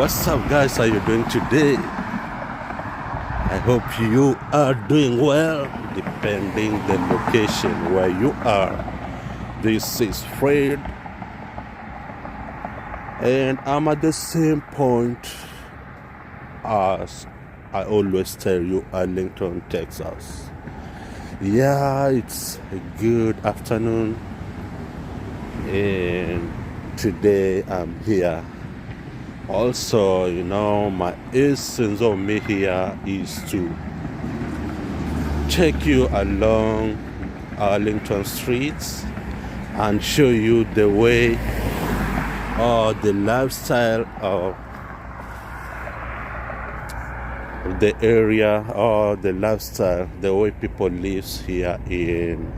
What's up, guys? How you doing today? I hope you are doing well, depending the location where you are. This is Fred, and I'm at the same point as I always tell you, Arlington, Texas. Yeah, it's a good afternoon, and today I'm here. Also, my essence of me here is to take you along Arlington streets and show you the way or the lifestyle of the area, or the lifestyle, the way people live here in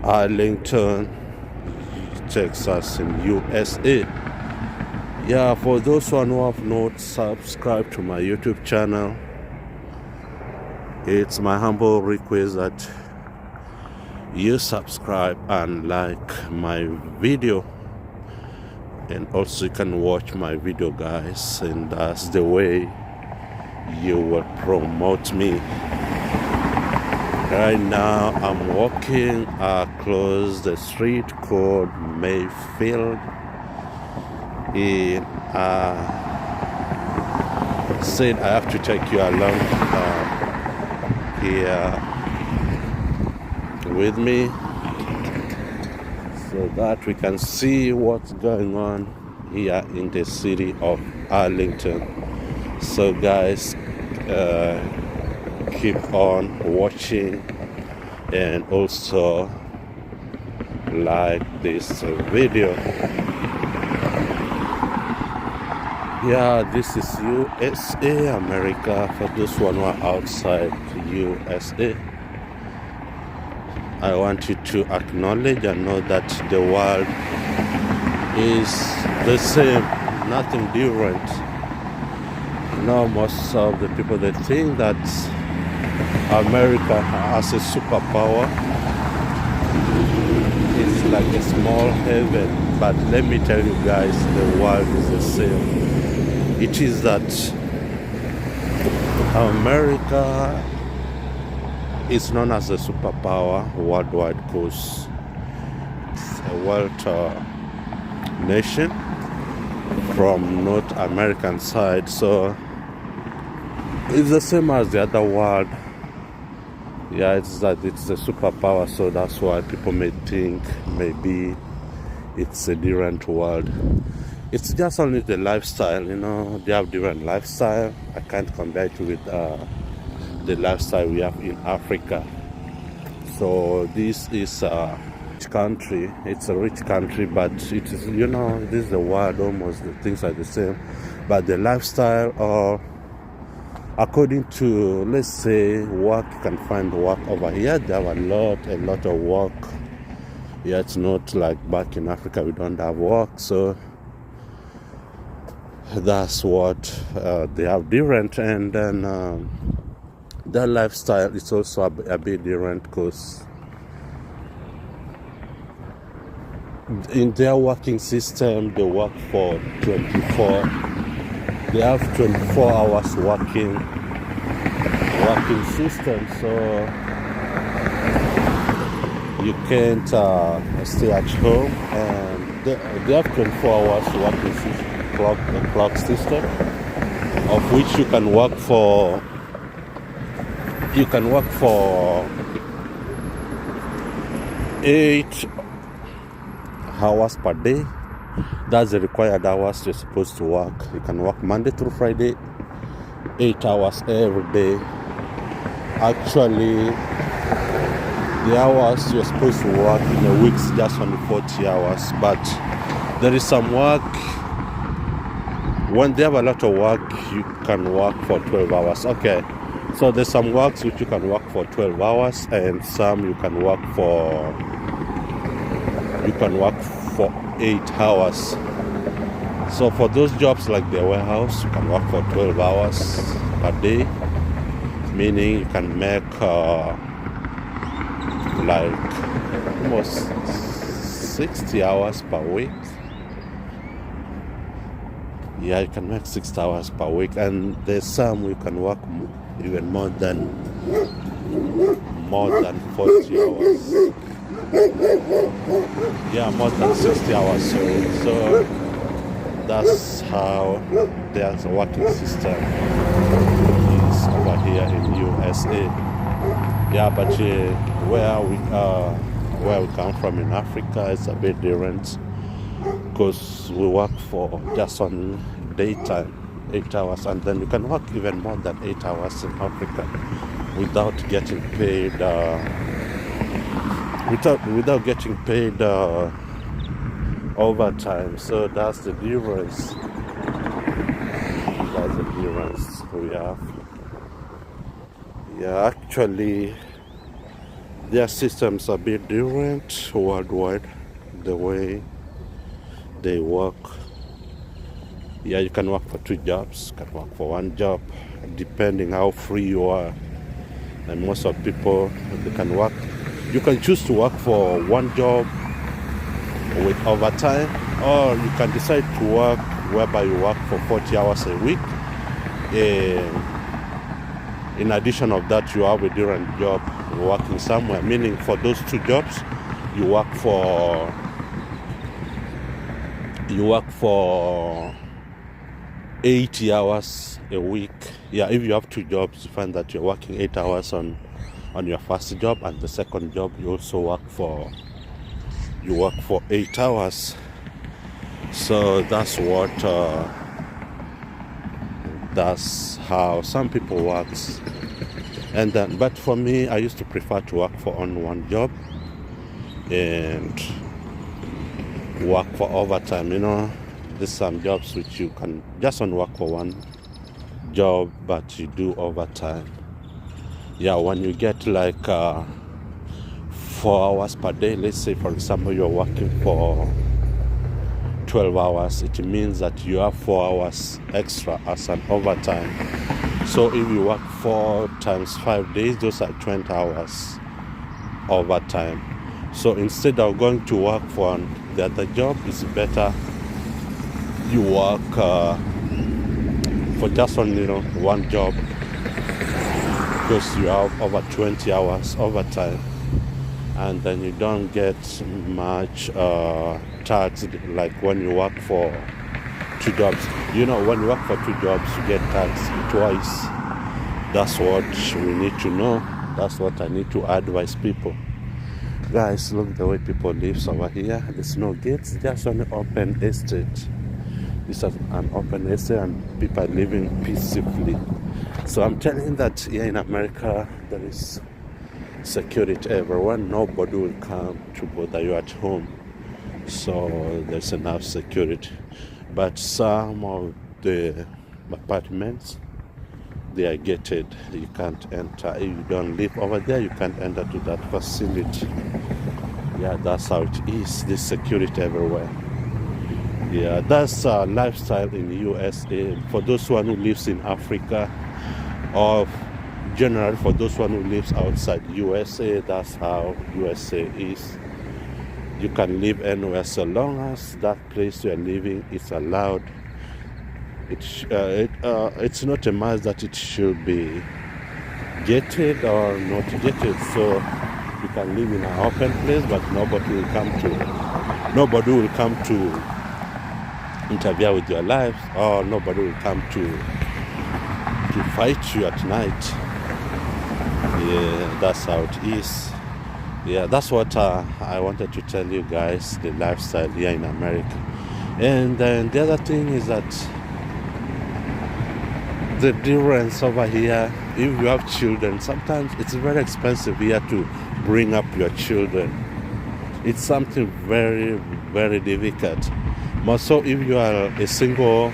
Arlington, Texas, in USA. Yeah, for those who have not subscribed to my YouTube channel, it's my humble request that you subscribe and like my video, and also you can watch my video, guys, and that's the way you will promote me. Right now I'm walking across the street called Mayfield, and said I have to take you along here with me so that we can see what's going on here in the city of Arlington. So guys, keep on watching and also like this video. Yeah, this is USA, America. For those who are outside USA, I want you to acknowledge and know that the world is the same, nothing different. Most of the people, they think that America has a superpower. It's like a small heaven, but let me tell you guys, the world is the same. It is that America is known as a superpower worldwide because it's a world nation from North American side, so it's the same as the other world. Yeah, it's that it's a superpower, so that's why people may think maybe it's a different world. It's just only the lifestyle, they have different lifestyle. I can't compare it with the lifestyle we have in Africa. So this is a rich country. It's a rich country, but it is, this is the world, almost the things are the same. But the lifestyle, according to, let's say, work, you can find work over here. They have a lot of work. Yeah, it's not like back in Africa, we don't have work. So that's what they have different. And then their lifestyle is also a bit different because in their working system, they work for 24. They have 24 hours working system, so you can't stay at home, and they have 24 hours working system, clock system, of which you can work for 8 hours per day. That's the required hours you're supposed to work. You can work Monday through Friday, 8 hours every day. Actually, the hours you're supposed to work in a week is just only 40 hours. But there is some work, when they have a lot of work, you can work for 12 hours. Okay, so there's some works which you can work for 12 hours, and some you can work for 8 hours. So for those jobs like the warehouse, you can work for 12 hours per day, meaning you can make like almost 60 hours per week. Yeah, you can make 6 hours per week, and there's some you can work even more than 40 hours. Yeah, more than 60 hours. So that's how their working system is over here in USA. Yeah, but where we come from in Africa, it's a bit different because we work for just on daytime, 8 hours, and then you can work even more than 8 hours in Africa without getting paid. Without getting paid overtime. So that's the difference. That's the difference we have. Yeah, actually, their systems are a bit different worldwide, the way they work. Yeah, you can work for 2 jobs, you can work for 1 job, depending how free you are. And most of people, they can work. You can choose to work for 1 job with overtime, or you can decide to work whereby you work for 40 hours a week. In addition of that, you have a different job working somewhere, meaning for those 2 jobs, you work for 80 hours a week. Yeah, if you have 2 jobs, you find that you're working 8 hours on your first job, and the second job you also work for 8 hours. So that's how some people works. And then, but for me, I used to prefer to work for on 1 job and work for overtime. There's some jobs which you can just on work for 1 job, but you do overtime. Yeah, when you get like 4 hours per day, let's say for example you're working for 12 hours, it means that you have 4 hours extra as an overtime. So if you work 4 times 5 days, those are 20 hours overtime. So instead of going to work for the other job, it's better you work for just only 1 job, because you have over 20 hours overtime, and then you don't get much taxed like when you work for 2 jobs. When you work for 2 jobs, you get taxed twice. That's what we need to know. That's what I need to advise people. Guys, look the way people live over here. There's no gates, just an open estate. This is an open estate and people are living peacefully. So I'm telling you that here in America, there is security everywhere. Nobody will come to bother you at home. So there's enough security. But some of the apartments, they are gated. You can't enter. If you don't live over there, you can't enter to that facility. Yeah, that's how it is. There's security everywhere. Yeah, that's lifestyle in the USA. For those one who lives in Africa, or generally for those one who lives outside USA, that's how USA is. You can live anywhere so long as that place you're living is allowed. It's not a must that it should be gated or not gated. So you can live in an open place, but nobody will come to interfere with your life, or nobody will come to fight you at night. Yeah, that's how it is. Yeah, that's what I wanted to tell you guys, the lifestyle here in America. And then the other thing is that the difference over here, if you have children, sometimes it's very expensive here to bring up your children. It's something very, very difficult. More so if you are a single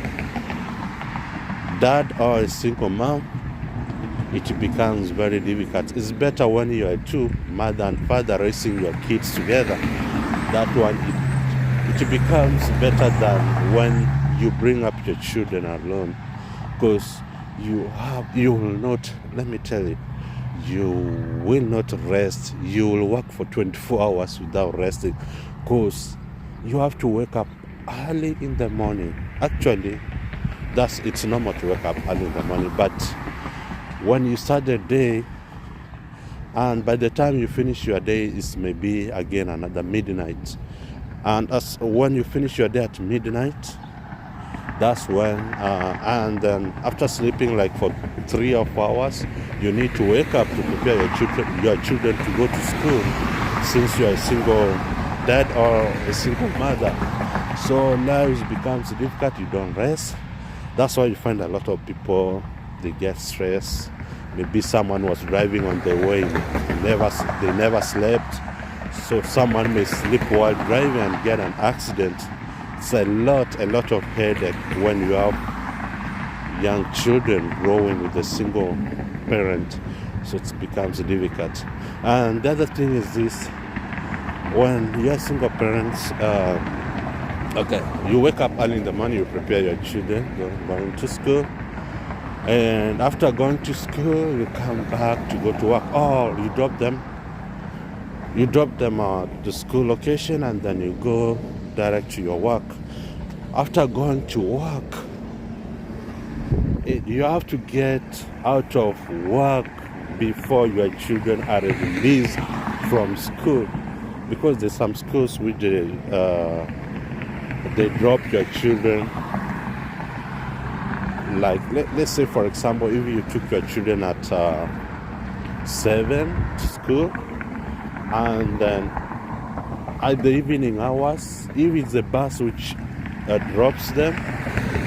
dad or a single mom, it becomes very difficult. It's better when you are 2, mother and father, raising your kids together. That one, it becomes better than when you bring up your children alone, because you will not, let me tell you, you will not rest. You will work for 24 hours without resting, because you have to wake up early in the morning. Actually, it's normal to wake up early in the morning. But when you start the day, and by the time you finish your day, it's maybe again another midnight. And when you finish your day at midnight, that's when, and then after sleeping like for 3 or 4 hours, you need to wake up to prepare your children to go to school, since you're a single dad or a single mother. So life becomes difficult, you don't rest. That's why you find a lot of people, they get stressed. Maybe someone was driving on the way, they never slept. So someone may sleep while driving and get an accident. It's a lot of headache when you have young children growing with a single parent. So it becomes difficult. And the other thing is this: when you're single parents, you wake up early in the morning, you prepare your children going to school, and after going to school, you come back to go to work. Or you drop them at the school location, and then you go direct to your work. After going to work, you have to get out of work before your children are released from school, because there's some schools which they drop your children. Like let's say, for example, if you took your children at 7 to school, and then at the evening hours, if it's a bus which drops them,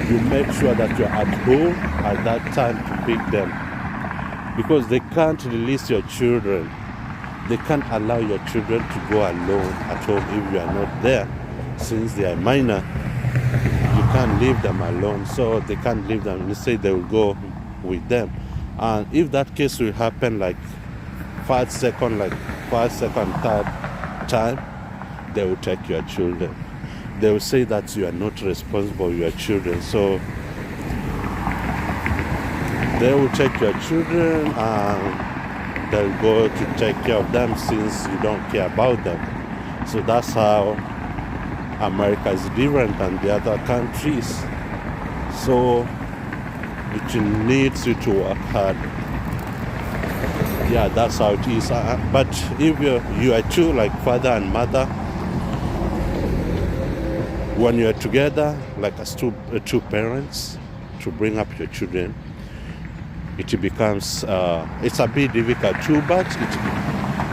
you make sure that you're at home at that time to pick them, because they can't release your children. They can't allow your children to go alone at home if you are not there. Since they are minor, you can't leave them alone, so they can't leave them. Let's say they will go with them, and if that case will happen like 5 second, third time, they will take your children. They will say that you are not responsible for your children, so they will take your children and they'll go to take care of them, since you don't care about them. So that's how America is different than the other countries. So it needs you to work hard. Yeah, that's how it is. But if you are two, like father and mother, when you are together, like as two parents, to bring up your children, it becomes it's a bit difficult too, but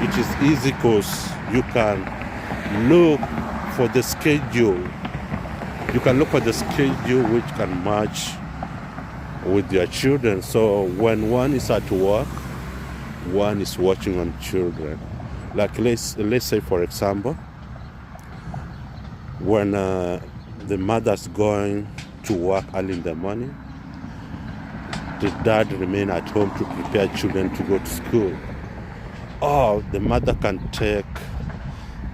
it is easy, because you can look for the schedule. You can look for the schedule which can match with your children. So when one is at work, one is watching on children. Like let's say, for example, when the mother's going to work early in the morning, the dad remain at home to prepare children to go to school. Or the mother can take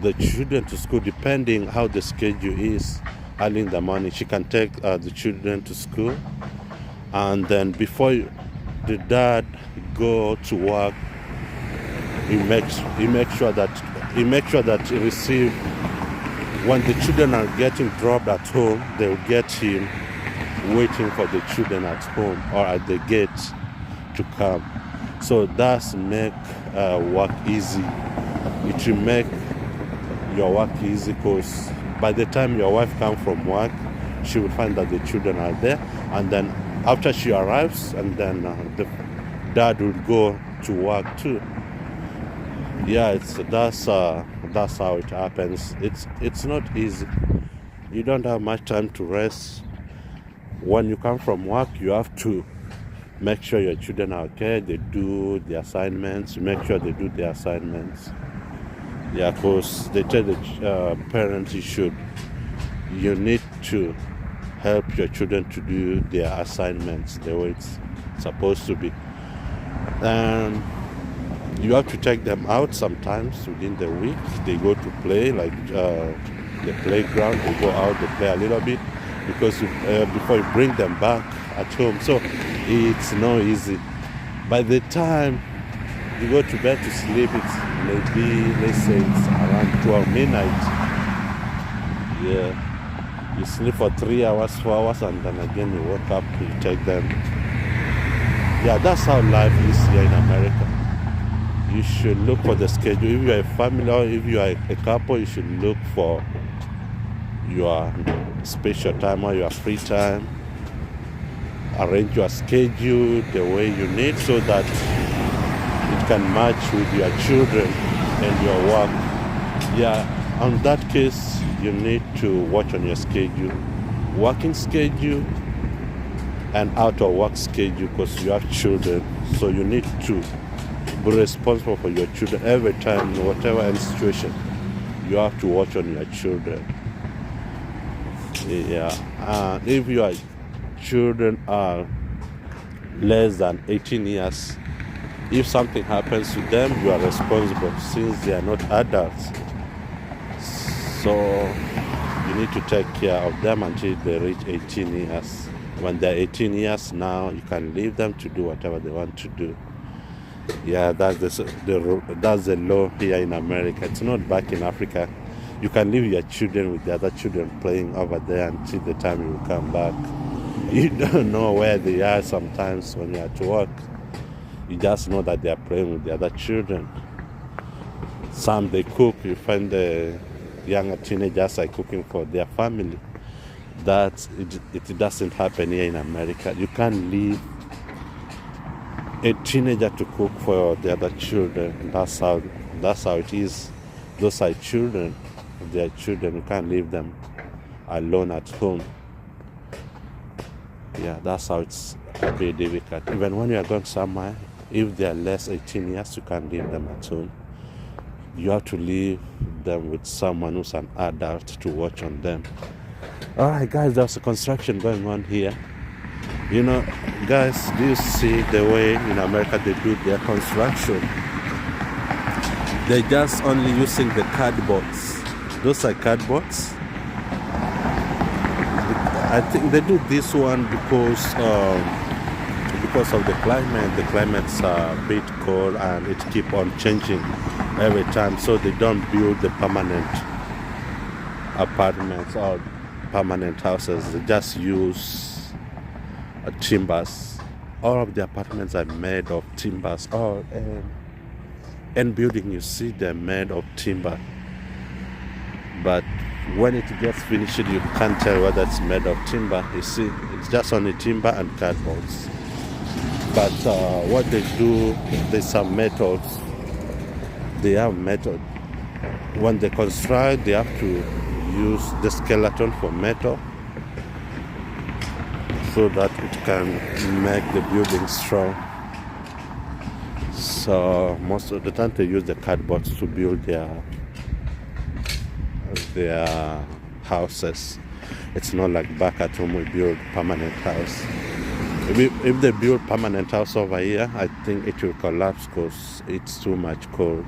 the children to school, depending how the schedule is. Early in the morning, she can take the children to school, and then before the dad go to work, he makes sure that he receive. When the children are getting dropped at home, they will get him waiting for the children at home or at the gate to come. So that's make work easy. It will make your work easy, because by the time your wife comes from work, she will find that the children are there, and then after she arrives, and then the dad will go to work too. Yeah, that's how it happens. It's not easy. You don't have much time to rest. When you come from work, you have to make sure your children are okay. They do the assignments. You make sure they do the assignments. Yeah, because they tell the parents you need to help your children to do their assignments the way it's supposed to be. And you have to take them out sometimes within the week. They go to play, like the playground. They go out, they play a little bit, because before you bring them back at home. So it's not easy. By the time you go to bed to sleep, it's maybe, let's say it's around 12 midnight. Yeah. You sleep for 3 hours, 4 hours, and then again you wake up, you take them. Yeah, that's how life is here in America. You should look for the schedule. If you are a family or if you are a couple, you should look for your special time or your free time. Arrange your schedule the way you need so that it can match with your children and your work. Yeah, on that case, you need to watch on your schedule, working schedule and out of work schedule, because you have children. So you need to be responsible for your children every time, whatever any situation. You have to watch on your children. Yeah, if your children are less than 18 years, if something happens to them, you are responsible since they are not adults. So you need to take care of them until they reach 18 years. When they're 18 years now, you can leave them to do whatever they want to do. Yeah, that's the law here in America. It's not back in Africa. You can leave your children with the other children playing over there until the time you come back. You don't know where they are sometimes when you're at work. You just know that they are playing with the other children. Some they cook. You find the younger teenagers are cooking for their family. It doesn't happen here in America. You can't leave a teenager to cook for the other children. That's how it is. Those are children. They are children. You can't leave them alone at home. Yeah, that's how it's very difficult. Even when you are going somewhere, if they are less 18 years, you can't leave them at home. You have to leave them with someone who's an adult to watch on them. All right, guys, there's a construction going on here. You know, guys, do you see the way in America they do their construction? They're just only using the cardboards. Those are cardboards. I think they do this one because of the climate. The climate's a bit cold and it keep on changing every time. So they don't build the permanent apartments or permanent houses. They just use timbers. All of the apartments are made of timbers. And building, you see, they're made of timber. But when it gets finished, you can't tell whether it's made of timber. You see, it's just only timber and cardboards. But what they do, there's some methods. They have method. When they construct, they have to use the skeleton for metal so that it can make the building strong. So most of the time they use the cardboards to build their houses. It's not like back at home we build permanent house. If they build permanent house over here, I think it will collapse because it's too much cold.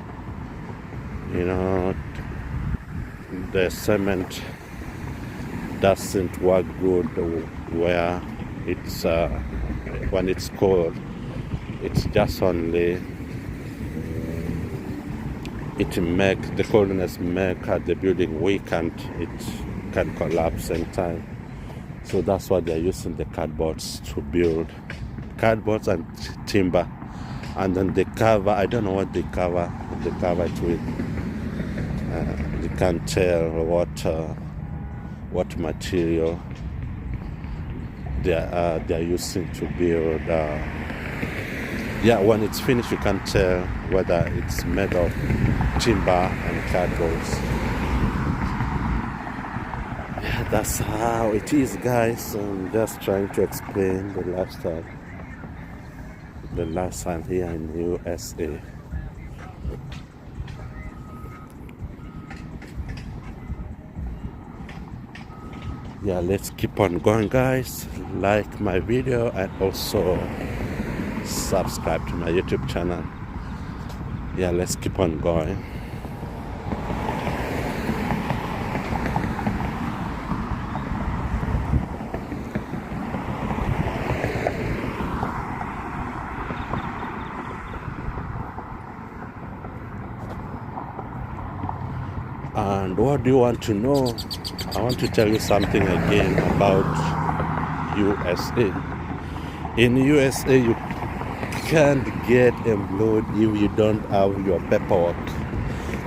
You know, the cement doesn't work good where it's when it's cold. It's just only the coldness make the building weak and it can collapse in time. So that's why they're using the cardboards to build. Cardboards and timber. And then they cover, I don't know what they cover it with. You can't tell what material they're using to build. When it's finished, you can tell whether it's made of timber and cardboards. Yeah, that's how it is, guys. I'm just trying to explain the lifestyle here in USA. Yeah, let's keep on going, guys. Like my video and also subscribe to my YouTube channel. Yeah, let's keep on going. And what do you want to know? I want to tell you something again about USA. In USA, you can't get employed if you don't have your paperwork.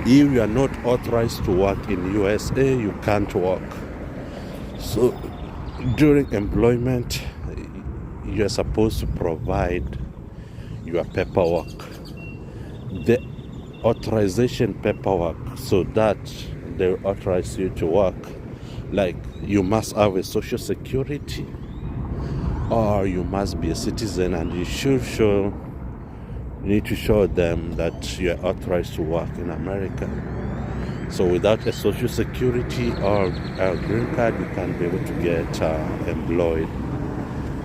If you are not authorized to work in USA, you can't work. So during employment, you are supposed to provide your paperwork, the authorization paperwork, so that they authorize you to work. Like, you must have a social security, or you must be a citizen, and you need to show them that you are authorized to work in America. So without a social security or a green card, you can't be able to get employed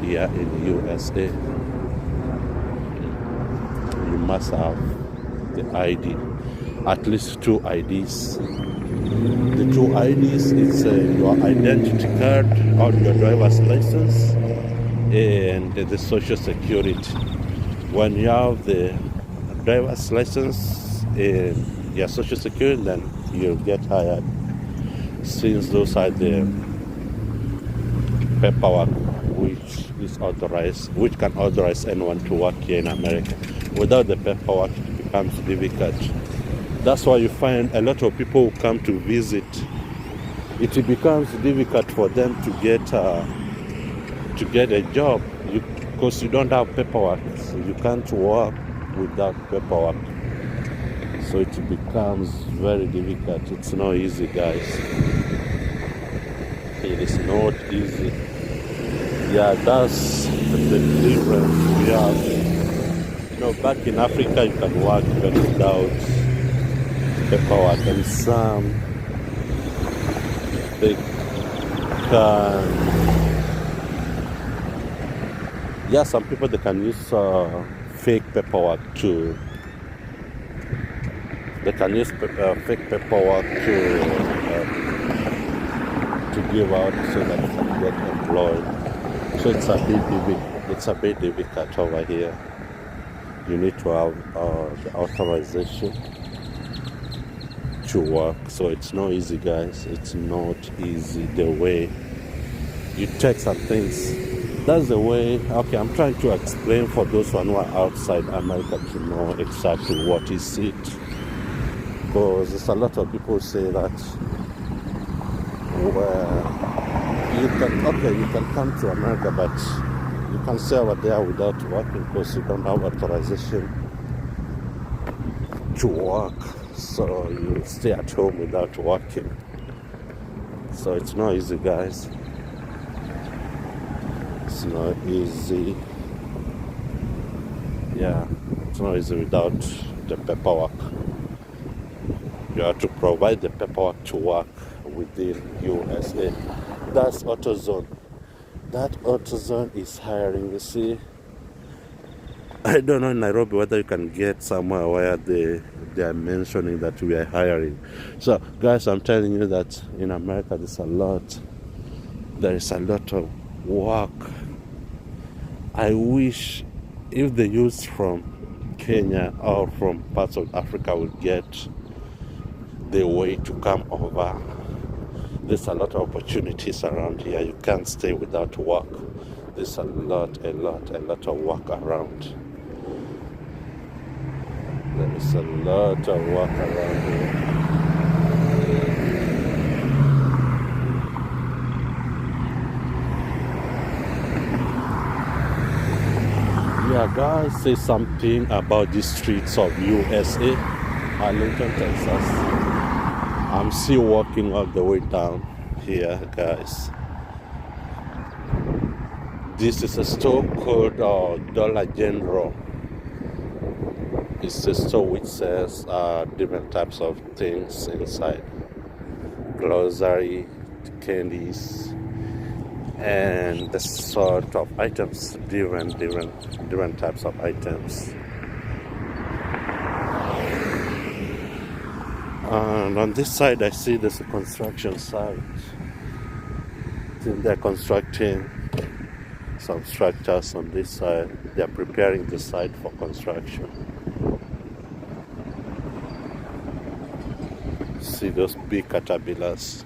here in USA. You must have the ID, at least 2 IDs. The 2 IDs is your identity card or your driver's license and the social security. When you have the driver's license and your social security, then you'll get hired, since those are the paperwork which is authorized, which can authorize anyone to work here in America. Without the paperwork, it becomes difficult. That's why you find a lot of people who come to visit, it becomes difficult for them to get a job, because you don't have paperwork. So you can't work without paperwork. So it becomes very difficult. It's not easy, guys. It is not easy. Yeah, that's the difference we have. Back in Africa, you can work even without paperwork, and some they can. Yeah, some people, they can use fake paperwork to. They can use fake paperwork to give out so that they can get employed. So it's a bit difficult over here. You need to have the authorization to work. So it's not easy, guys. It's not easy the way you take some things. That's the way. Okay, I'm trying to explain for those who are outside America to know exactly what is it. Because there's a lot of people say that, well, you can come to America, but you can stay over there without working because you don't have authorization to work. So you stay at home without working. So it's not easy, guys. It's not easy. Yeah, it's not easy without the paperwork. You have to provide the paperwork to work within USA. That's AutoZone. That AutoZone is hiring. You see, I don't know in Nairobi whether you can get somewhere where they are mentioning that we are hiring. So, guys, I'm telling you that in America there is a lot of work. I wish if the youth from Kenya or from parts of Africa would get the way to come over. There's a lot of opportunities around here. You can't stay without work. There's a lot of work around. There is a lot of work around here. Yeah, guys, say something about the streets of USA, Arlington, Texas. I'm still walking all the way down here, guys. This is a store called Dollar General. It's a store which says different types of things inside. Grocery, candies, and the sort of items, different types of items. And on this side, I see there's a construction site. I think they're constructing some structures on this side. They're preparing the site for construction. see those big caterpillars.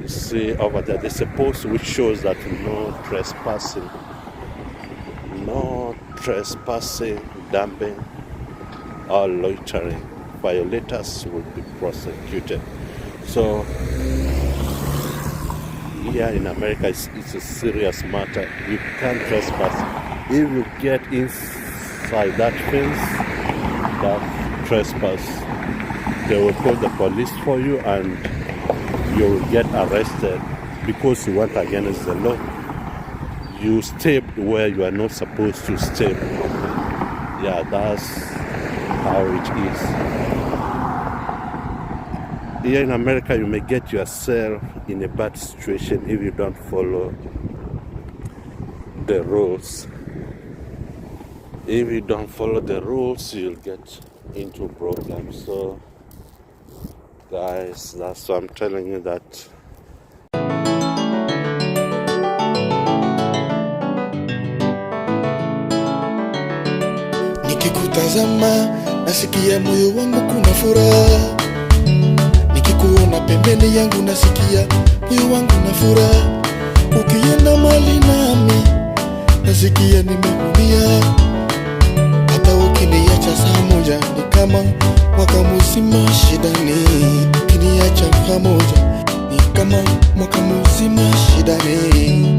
You see over there, there's a post which shows that no trespassing, dumping, or loitering. Violators will be prosecuted. So here in America, it's a serious matter. You can't trespass. If you get inside that fence, that trespass, they will call the police for you and you will get arrested because you went against the law. You stepped where you are not supposed to step. Yeah, that's how it is. Here in America, you may get yourself in a bad situation if you don't follow the rules. If you don't follow the rules, you'll get into problems. So, guys, that's why I'm telling you that. Nikikutazama nasikia moyo wangu kuna furaha. Nikikuona pembeni yangu nasikia moyo wangu na furaha. Ukienda mbali nami nasikia nimeumia. Hata ukiniacha saa moja ni kama mwaka mzima shidani. Ukiniacha pamoja ni kama mwaka mzima shidani.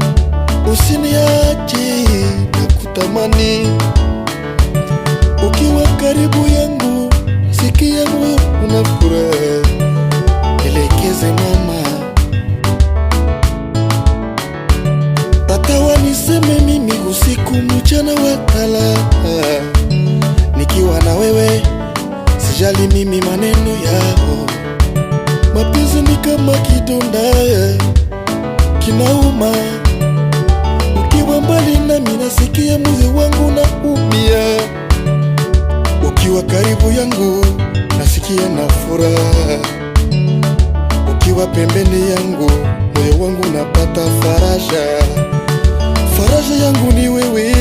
Usiniache nakutamani. Ukiwa karibu yangu sikia moyo una furaha. Elekeze mama, hata waniseme mimi usiku mchana watala. Nikiwa na wewe sijali mimi maneno yao. Mapenzi ni kama kidonda kinauma. Ukiwa mbali nami nasikia moyo wangu naumia. Ukiwa karibu yangu nasikia na furaha. Ukiwa pembeni yangu moyo wangu napata faraja. Faraja yangu ni wewe.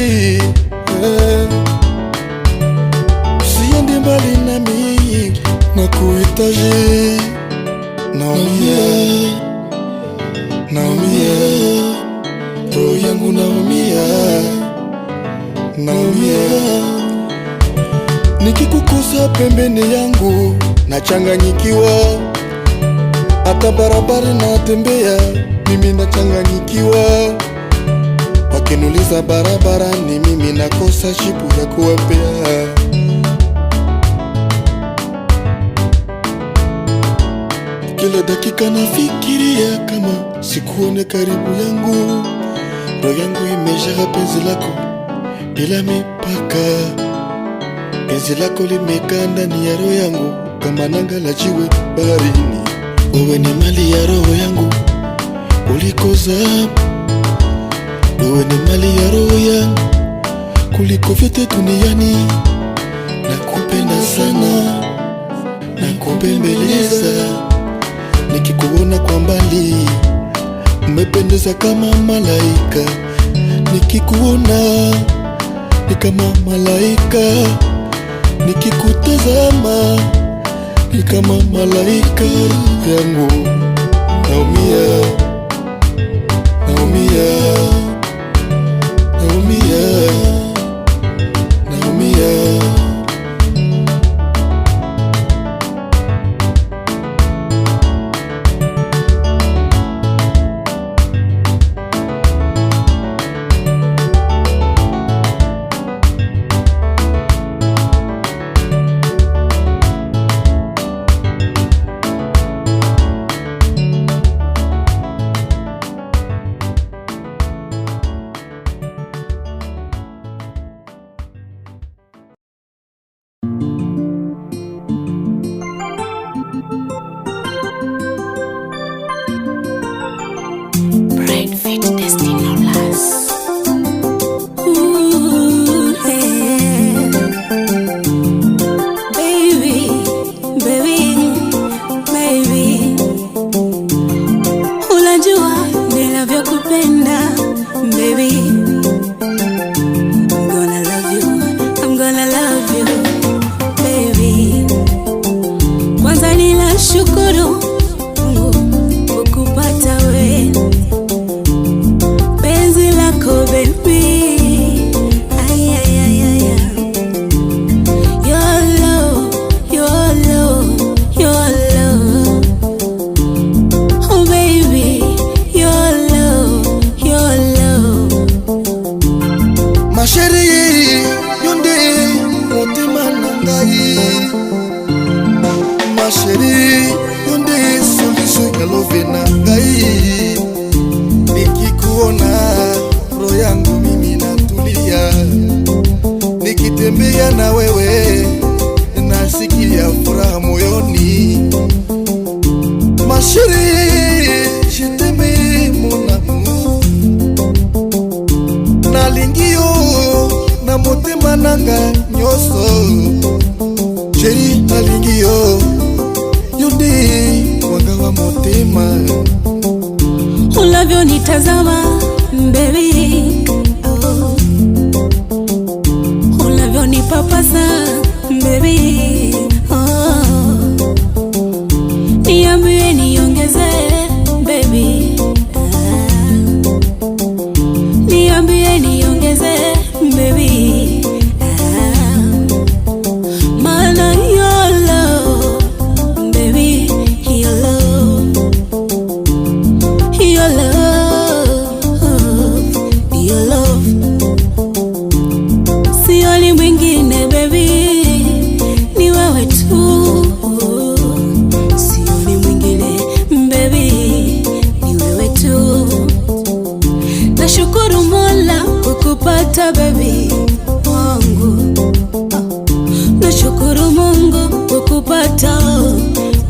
Usiende mbali nami nakuhitaji. Naumia, naumia, roho yangu naumia, naumia. Nikikukosa pembeni yangu nachanganyikiwa. Hata barabara natembea mimi nachanganyikiwa. Wakiniuliza barabara ni mimi nakosa jibu ya kuwapea. Kila dakika nafikiria kama sikuone karibu yangu. Roho yangu imejaa penzi lako bila mipaka. Penzi lako limekaa ndani ya roho yangu kama nanga la jiwe baharini. Wewe ni mali ya roho yangu kuliko dhahabu. Wewe ni mali ya roho yangu kuliko vyote duniani. Nakupenda sana, nakupembeleza. Nikikuona kwa mbali umependeza kama malaika. Nikikuona ni kama malaika. Nikikutazama ni kama malaika yangu. Naumia, naumia, naumia, naumia. nikifikiria na wewe nasikia furaha moyoni. Ma chérie, je t'aime mon amour. Nalingi yo na motema nanga nyonso. Chérie, nalingi yo yonde wanga wa motema. Unavyonitazama baby, oh. Unavyonipapasa baby, oh. Niambie niongeze baby, ah. Niambie niongeze baby, ah. Maana your love baby, your love, your love, your love. Sioni mwingine baby, ni wewe tu. Sioni mwingine baby, ni wewe tu. Nashukuru Mola kukupata baby wangu. Nashukuru Mungu kukupata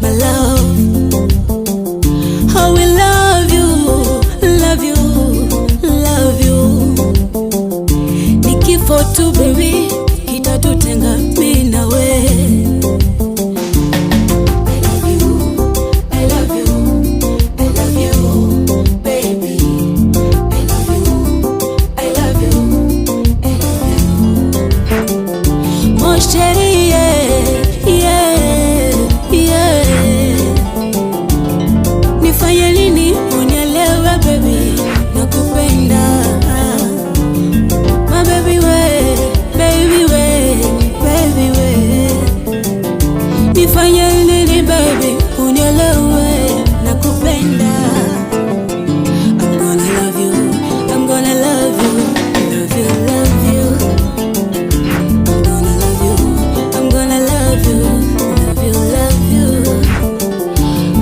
my love. I will love you, love you, love you. Nikifo tu baby, kitatutenga mimi na wewe. Chérie, yeah, yeah. Nifanye nini unielewe baby, nakupenda. My baby we, baby we, baby we. Nifanye nini baby, unielewe, nakupenda. I'm gonna love you, I'm gonna love you, love you, love you.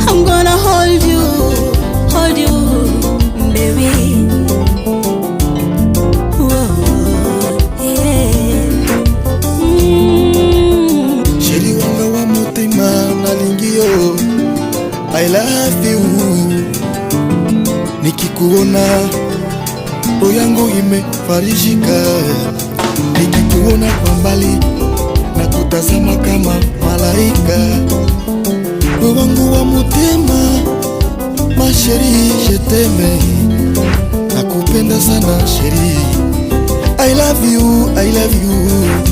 I'm gonna hold you, baby. Whoa, yeah. Chérie wanga wa motema nalingi yo, I love you. Nikikuona roho yangu imefarijika. Nikikuona kwa mbali na kutazama kama malaika. Roho wangu wa motema, ma chérie, je t'aime. Nakupenda sana chérie, I love you, I love you.